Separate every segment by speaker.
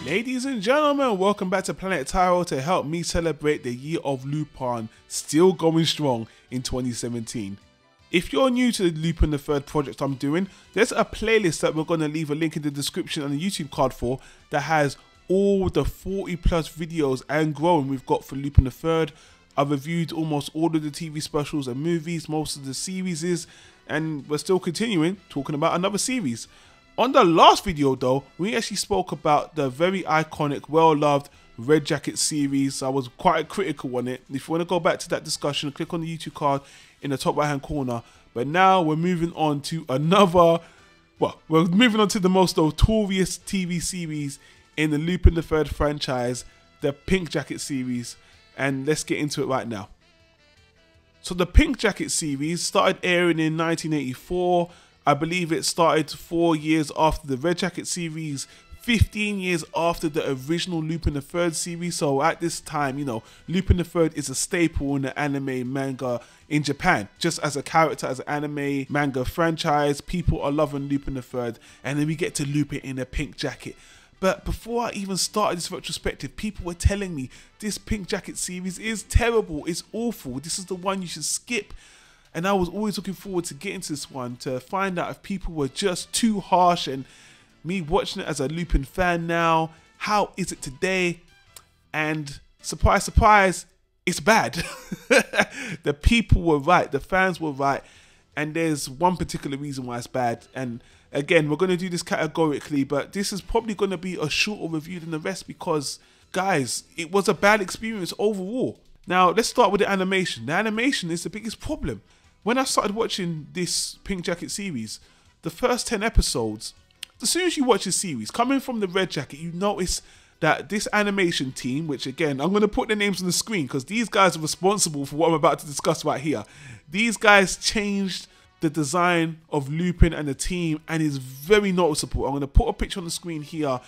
Speaker 1: Ladies and gentlemen, welcome back to Planet Tyro to help me celebrate the Year of Lupin still going strong in 2017. If you're new to the Lupin the Third project I'm doing, there's a playlist that we're going to leave a link in the description and the YouTube card for that has all the 40 plus videos and growing we've got for Lupin the Third. I've reviewed almost all of the TV specials and movies, most of the series, and we're still continuing talking about another series. On the last video though, we actually spoke about the very iconic, well-loved Red Jacket series. I was quite critical on it. If you want to go back to that discussion, click on the YouTube card in the top right hand corner. But now we're moving on to another, we're moving on to the most notorious TV series in the Lupin the Third franchise, the Pink Jacket series. And let's get into it right now. So the Pink Jacket series started airing in 1984. I believe it started 4 years after the Red Jacket series, 15 years after the original Lupin the Third series. So at this time, you know, Lupin the Third is a staple in the anime manga in Japan. Just as a character, as an anime manga franchise, people are loving Lupin the Third. And then we get to Lupin in a pink jacket. But before I even started this retrospective, people were telling me this Pink Jacket series is terrible, it's awful, this is the one you should skip. And I was always looking forward to getting to this one to find out if people were just too harsh, and me watching it as a Lupin fan now, how is it today? And surprise, surprise, it's bad. The people were right, the fans were right, and there's one particular reason why it's bad. And again, we're going to do this categorically, but this is probably going to be a shorter review than the rest because, guys, it was a bad experience overall. Now, let's start with the animation. The animation is the biggest problem. When I started watching this Pink Jacket series, the first 10 episodes, as soon as you watch the series, coming from the Red Jacket, you notice that this animation team, which again, I'm going to put their names on the screen because these guys are responsible for what I'm about to discuss right here. These guys changed the design of Lupin and the team, and is very noticeable. I'm going to put a picture on the screen here.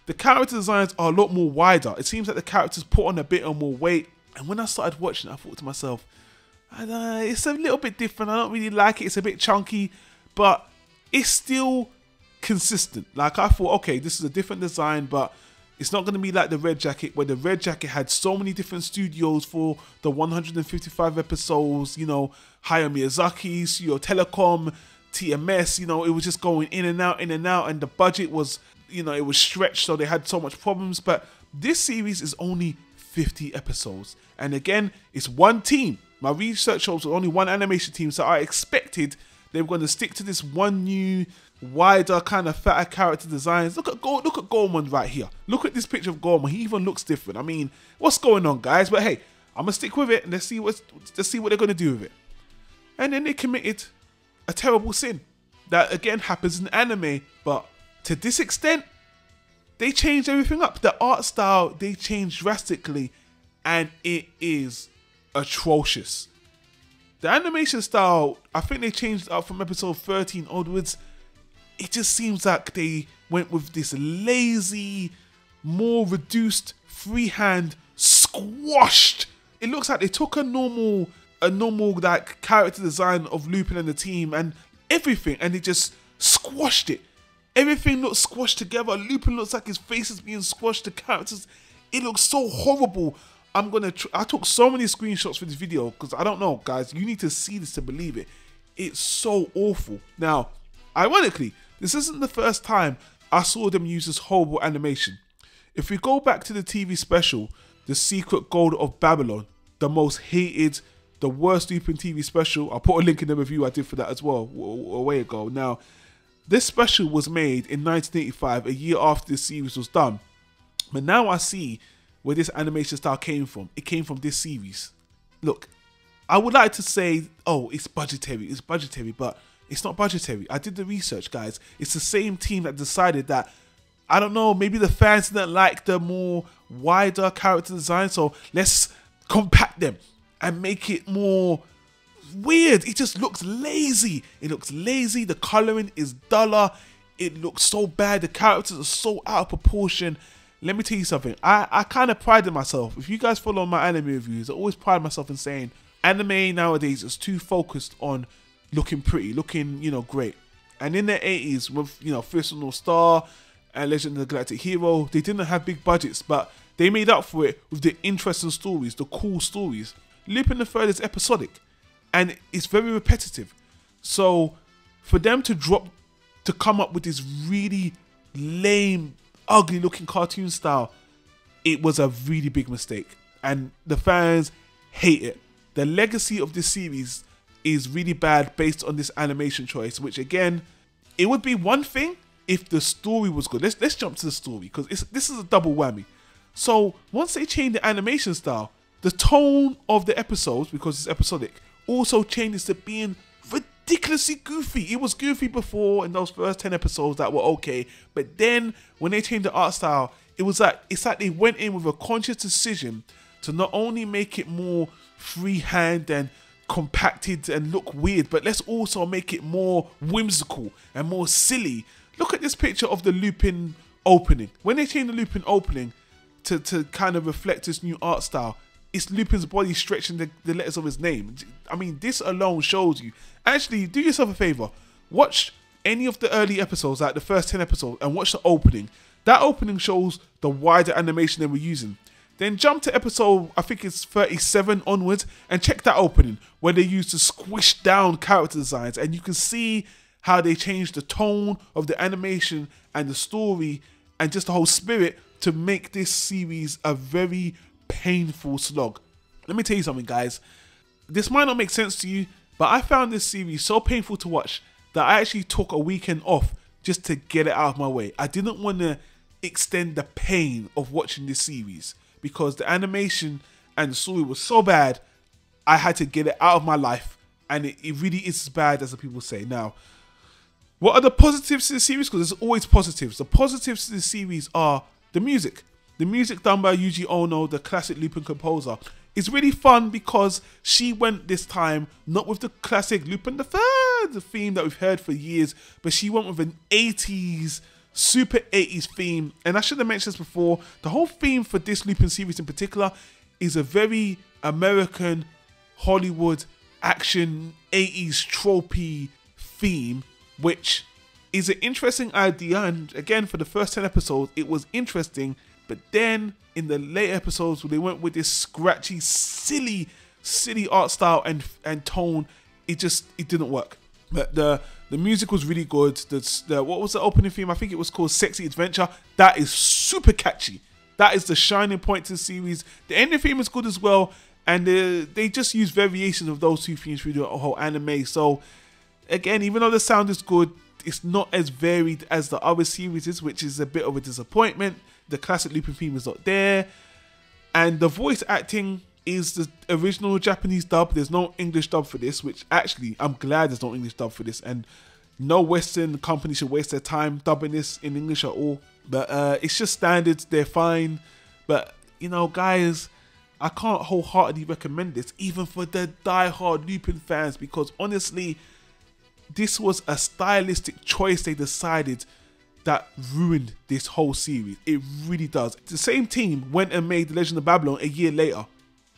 Speaker 1: The character designs are a lot more wider. It seems like the characters put on a bit more weight. And when I started watching it, I thought to myself, it's a little bit different. I don't really like it. It's a bit chunky, but it's still consistent. Like, I thought, okay, this is a different design, but it's not going to be like the Red Jacket, where the Red Jacket had so many different studios for the 155 episodes, you know, Hayao Miyazaki, Studio Telecom, TMS, you know, it was just going in and out, and the budget was, you know, it was stretched, so they had so much problems. But this series is only 50 episodes. And again, it's one team. My research shows only one animation team, so I expected they were going to stick to this one new, wider, kind of fatter character designs. Look at Gorman right here. Look at this picture of Gorman. He even looks different. I mean, what's going on, guys? But hey, I'm gonna stick with it and let's see what they're gonna do with it. And then they committed a terrible sin that again happens in anime, but to this extent, they changed everything up. The art style, they changed drastically, and it is atrocious. The animation style, I think they changed up from episode 13 onwards. It just seems like they went with this lazy, more reduced, freehand, squashed. It looks like they took a normal like character design of Lupin and the team and everything, and they just squashed it. Everything looks squashed together. Lupin looks like his face is being squashed. The characters, it looks so horrible. I took so many screenshots for this video because I don't know, guys. You need to see this to believe it. It's so awful. Now, ironically, this isn't the first time I saw them use this horrible animation. If we go back to the TV special, The Secret Gold of Babylon, the most hated, the worst Lupin TV special. I'll put a link in the review I did for that as well a way ago. Now, this special was made in 1985, a year after this series was done. But now I see where this animation style came from. It came from this series. Look, I would like to say, oh, it's budgetary, but it's not budgetary. I did the research, guys. It's the same team that decided that, I don't know, maybe the fans didn't like the more wider character design, so let's compact them and make it more weird. It just looks lazy. It looks lazy. The coloring is duller. It looks so bad. The characters are so out of proportion. Let me tell you something. I kind of prided myself. If you guys follow my anime reviews, I always pride myself in saying anime nowadays is too focused on looking pretty, looking, you know, great. And in the 80s with, you know, Fist of North Star and Legend of the Galactic Hero, they didn't have big budgets, but they made up for it with the interesting stories, the cool stories. Lupin the Third is episodic, and it's very repetitive. So for them to come up with this really lame, ugly looking cartoon style, it was a really big mistake, and the fans hate it. The legacy of this series is really bad based on this animation choice, which again, it would be one thing if the story was good. Let's jump to the story, because this is a double whammy. So once they changed the animation style, the tone of the episodes, because it's episodic, also changes to being ridiculously goofy. It was goofy before in those first 10 episodes that were okay, but then when they changed the art style, it's like they went in with a conscious decision to not only make it more freehand and compacted and look weird, but let's also make it more whimsical and more silly. Look at this picture of the Lupin opening. When they changed the Lupin opening to kind of reflect this new art style, it's Lupin's body stretching the letters of his name. I mean, this alone shows you. Actually, do yourself a favor. Watch any of the early episodes, like the first 10 episodes, and watch the opening. That opening shows the wider animation they were using. Then jump to episode, I think it's 37 onwards, and check that opening, where they used to squish down character designs, and you can see how they changed the tone of the animation and the story and just the whole spirit to make this series a very painful slog. Let me tell you something, guys. This might not make sense to you, but I found this series so painful to watch that I actually took a weekend off just to get it out of my way. I didn't want to extend the pain of watching this series because the animation and the story was so bad. I had to get it out of my life, and it really is as bad as the people say. Now, what are the positives to the series? Because there's always positives. The positives to the series are the music. The music done by Yuji Ono, the classic Lupin composer, is really fun because she went this time not with the classic Lupin the Third, the theme that we've heard for years, but she went with an 80s, super 80s theme. And I should have mentioned this before, the whole theme for this Lupin series in particular is a very American, Hollywood, action, 80s tropey theme, which is an interesting idea. And again, for the first 10 episodes, it was interesting. But then in the later episodes, when they went with this scratchy, silly art style and tone, it didn't work. But the music was really good. What was the opening theme? I think it was called Sexy Adventure. That is super catchy. That is the shining point to the series. The ending theme is good as well. And they just use variations of those two themes through the whole anime. So again, even though the sound is good, it's not as varied as the other series, which is a bit of a disappointment. The classic Lupin theme is not there. And the voice acting is the original Japanese dub. There's no English dub for this, which actually, I'm glad there's no English dub for this. And no Western company should waste their time dubbing this in English at all. But it's just standards. They're fine. But, you know, guys, I can't wholeheartedly recommend this, even for the die-hard Lupin fans, because honestly, this was a stylistic choice they decided that ruined this whole series. It really does. The same team went and made The Legend of Babylon a year later,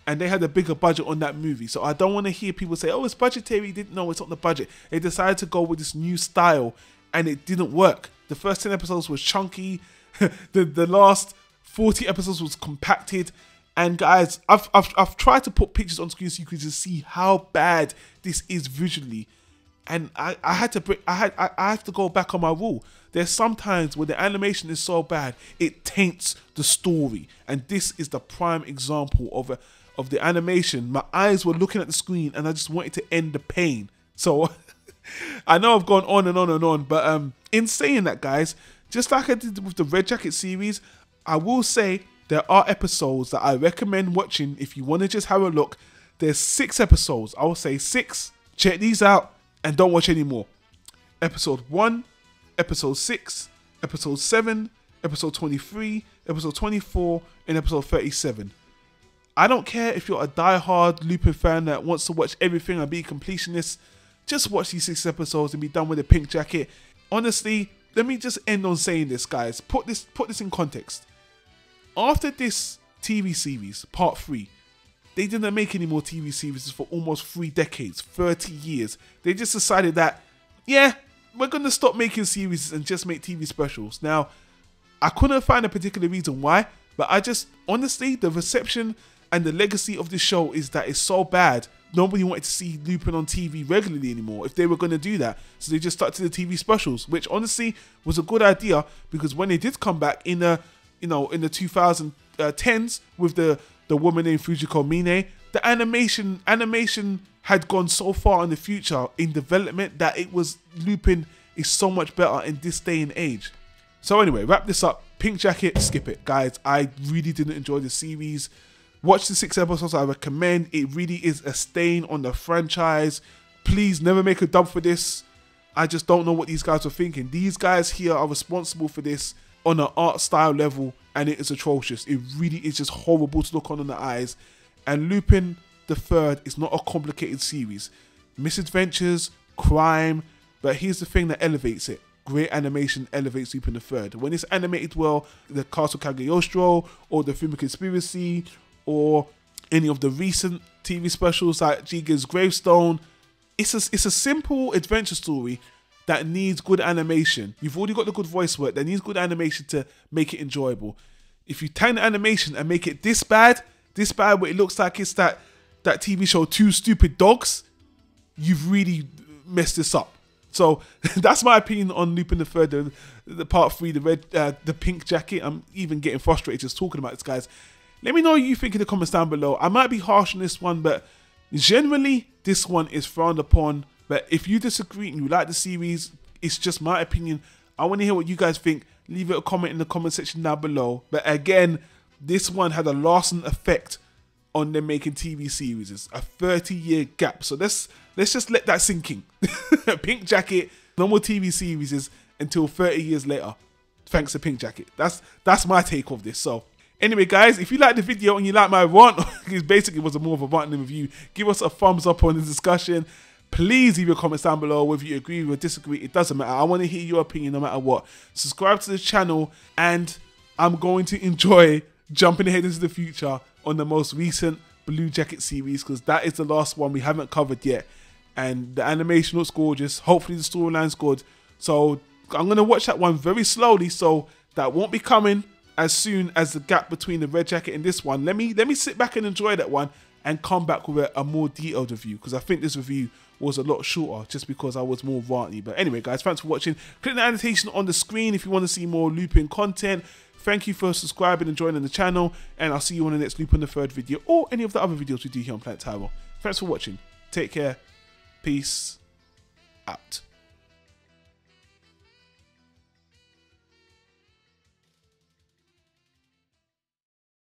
Speaker 1: and they had a bigger budget on that movie. So I don't want to hear people say, oh, it's budgetary. No, it's not the budget. They decided to go with this new style, and it didn't work. The first 10 episodes was chunky. the last 40 episodes was compacted. And guys, I've tried to put pictures on screen so you can just see how bad this is visually. And I have to go back on my rule. There's sometimes where the animation is so bad, it taints the story. And this is the prime example of the animation. My eyes were looking at the screen and I just wanted to end the pain. So I know I've gone on and on and on, but in saying that, guys, just like I did with the Red Jacket series, I will say there are episodes that I recommend watching if you want to just have a look. There's 6 episodes. I will say 6. Check these out and don't watch any more. Episode 1, Episode 6, Episode 7, Episode 23, Episode 24, and Episode 37. I don't care if you're a die-hard Lupin fan that wants to watch everything and be a completionist. Just watch these 6 episodes and be done with the pink jacket. Honestly, let me just end on saying this, guys. Put this in context. After this TV series, Part 3, they didn't make any more TV series for almost 3 decades, 30 years. They just decided that, yeah, we're going to stop making series and just make TV specials. Now, I couldn't find a particular reason why, but I just, honestly, the reception and the legacy of this show is that it's so bad. Nobody wanted to see Lupin on TV regularly anymore if they were going to do that. So they just stuck to the TV specials, which honestly was a good idea, because when they did come back in the, in the 2010s with the woman named Fujiko Mine, the animation had gone so far in the future in development that it was, Lupin is so much better in this day and age. So anyway, wrap this up. Pink Jacket, skip it, guys. I really didn't enjoy the series. Watch the 6 episodes I recommend. It really is a stain on the franchise. Please never make a dub for this. I just don't know what these guys were thinking. These guys here are responsible for this on an art style level, and it is atrocious. It really is just horrible to look on in the eyes. And Lupin the Third is not a complicated series. Misadventures, crime, but here's the thing that elevates it. Great animation elevates Lupin the Third. When it's animated well, the Castle Cagliostro or the Film Conspiracy or any of the recent TV specials like Jiga's Gravestone, it's a simple adventure story that needs good animation. You've already got the good voice work, that needs good animation to make it enjoyable. If you tank the animation and make it this bad where it looks like it's that TV show Two Stupid Dogs, you've really messed this up. So that's my opinion on Lupin the Third, the part 3, the Pink Jacket. I'm even getting frustrated just talking about this, guys. Let me know what you think in the comments down below. I might be harsh on this one, but generally this one is frowned upon. But if you disagree and you like the series, it's just my opinion. I want to hear what you guys think. Leave it a comment in the comment section down below. But again, this one had a lasting effect on them making TV series. It's a 30-year gap. So let's just let that sink in. Pink Jacket, no more TV series until 30 years later. Thanks to Pink Jacket. That's my take of this. So anyway, guys, if you like the video and you like my rant, because basically it was more of a rant than a review, give us a thumbs up on the discussion. Please leave your comments down below whether you agree or disagree. It doesn't matter. I want to hear your opinion no matter what. Subscribe to the channel, and I'm going to enjoy jumping ahead into the future on the most recent Blue Jacket series, because that is the last one we haven't covered yet. And the animation looks gorgeous. Hopefully the storyline's good. So I'm going to watch that one very slowly, so that won't be coming as soon as the gap between the Red Jacket and this one. Let me sit back and enjoy that one and come back with a more detailed review, because I think this review was a lot shorter just because I was more ranty. But anyway, guys, thanks for watching. Click the annotation on the screen if you want to see more Lupin content. Thank you for subscribing and joining the channel, and I'll see you on the next Lupin the Third video or any of the other videos we do here on Planet Tyro. Thanks for watching. Take care. Peace out.